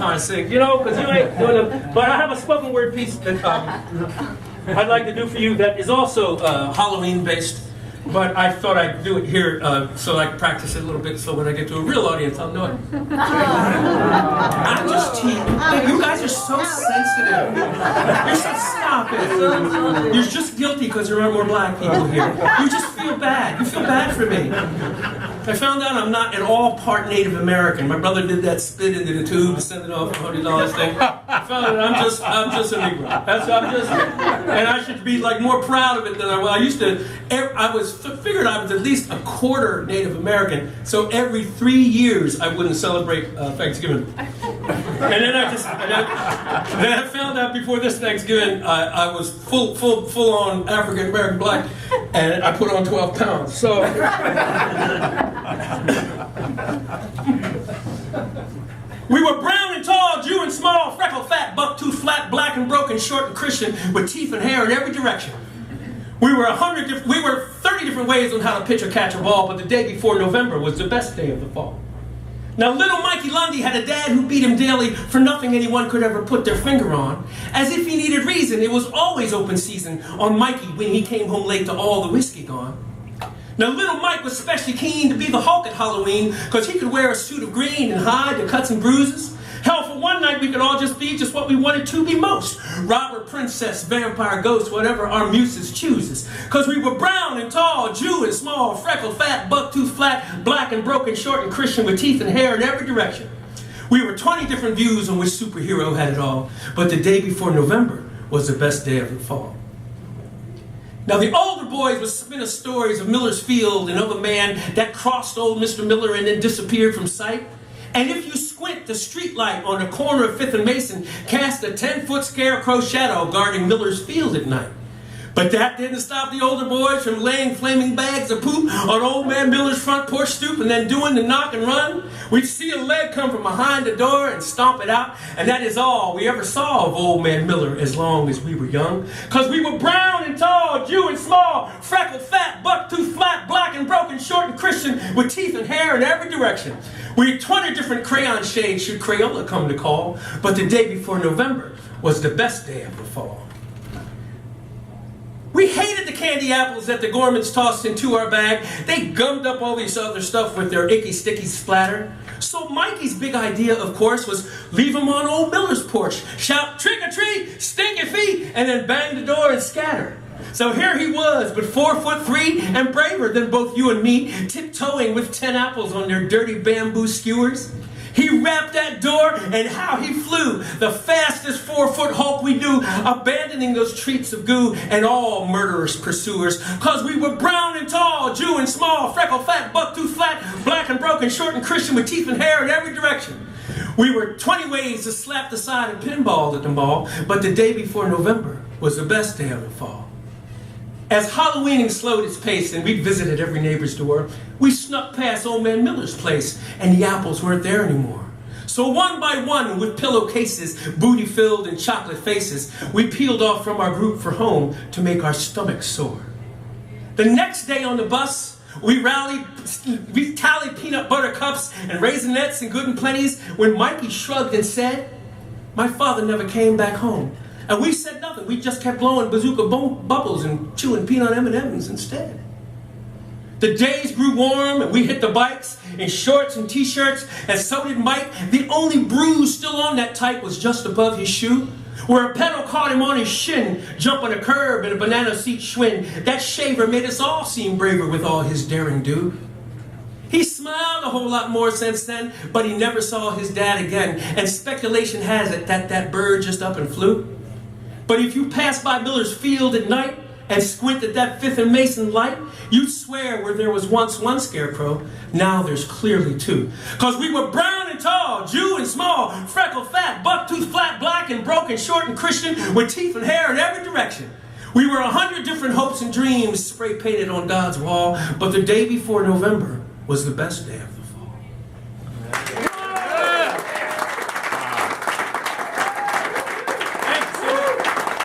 kind of sing, you know, because you ain't doing them. But I have a spoken word piece that I'd like to do for you that is also Halloween based. But I thought I'd do it here so I can practice it a little bit so when I get to a real audience, I'll know it. I'm just teasing. You guys are so sensitive. You're so stop it. You're just guilty because there are more black people here. You just feel bad. You feel bad for me. I found out I'm not at all part Native American. My brother did that spit into the tube and sent it off for $100 thing. I found out I'm just a Negro. And I should be like more proud of it than I was. I used to. Figured I was at least a quarter Native American, so every 3 years I wouldn't celebrate Thanksgiving. And then I found out before this Thanksgiving I was full on African American black, and I put on 12 pounds. So we were brown and tall, Jew and small, freckled, fat, buck-toothed, flat, black and broken, short and Christian, with teeth and hair in every direction. We were 30 different ways on how to pitch or catch a ball, but the day before November was the best day of the fall. Now, little Mikey Lundy had a dad who beat him daily for nothing anyone could ever put their finger on. As if he needed reason, it was always open season on Mikey when he came home late to all the whiskey gone. Now, little Mike was especially keen to be the Hulk at Halloween because he could wear a suit of green and hide the cuts and bruises. Hell, for one night we could all just be just what we wanted to be most. Robber, princess, vampire, ghost, whatever our muses chooses. Because we were brown and tall, Jew and small, freckled, fat, buck-toothed, flat, black and broken, short and Christian, with teeth and hair in every direction. We were 20 different views on which superhero had it all, but the day before November was the best day of the fall. Now, the older boys would spin us stories of Miller's Field and of a man that crossed old Mr. Miller and then disappeared from sight. And if you squint, the street light on the corner of 5th and Mason cast a 10-foot scarecrow shadow guarding Miller's Field at night. But that didn't stop the older boys from laying flaming bags of poop on old man Miller's front porch stoop and then doing the knock and run. We'd see a leg come from behind the door and stomp it out, and that is all we ever saw of old man Miller as long as we were young. Because we were brown and tall, Jew and small, freckled, fat, buck-toothed, flat, black and broken, short and Christian, with teeth and hair in every direction. We had 20 different crayon shades should Crayola come to call, but the day before November was the best day of the fall. We hated the candy apples that the Gormans tossed into our bag. They gummed up all this other stuff with their icky, sticky splatter. So Mikey's big idea, of course, was leave them on old Miller's porch, shout, trick or treat, stink your feet, and then bang the door and scatter. So here he was, but 4'3" and braver than both you and me, tiptoeing with 10 apples on their dirty bamboo skewers. He rapped that door, and how he flew, the fastest 4-foot Hulk we knew, abandoning those treats of goo and all murderous pursuers. Cause we were brown and tall, Jew and small, freckled, fat, buck-toothed, flat, black and broken, short and Christian, with teeth and hair in every direction. We were 20 ways to slap the side and pinball at the mall, but the day before November was the best day of the fall. As Halloweening slowed its pace and we visited every neighbor's door, we snuck past old man Miller's place and the apples weren't there anymore. So one by one, with pillowcases, booty filled and chocolate faces, we peeled off from our group for home to make our stomachs sore. The next day on the bus, we tallied peanut butter cups and raisinets and good and plenties when Mikey shrugged and said, "My father never came back home." And we said nothing. We just kept blowing bazooka bubbles and chewing peanut M&Ms instead. The days grew warm and we hit the bikes in shorts and t-shirts, and so did Mike. The only bruise still on that type was just above his shoe, where a pedal caught him on his shin, jumping a curb in a banana seat Schwinn. That shaver made us all seem braver with all his daring do. He smiled a whole lot more since then, but he never saw his dad again, and speculation has it that that bird just up and flew. But if you pass by Miller's Field at night and squint at that 5th and Mason light, you'd swear where there was once one scarecrow, now there's clearly two. Cause we were brown and tall, Jew and small, freckled, fat, buck-toothed, flat, black and broken, short and Christian, with teeth and hair in every direction. We were 100 different hopes and dreams spray painted on God's wall, but the day before November was the best day of them.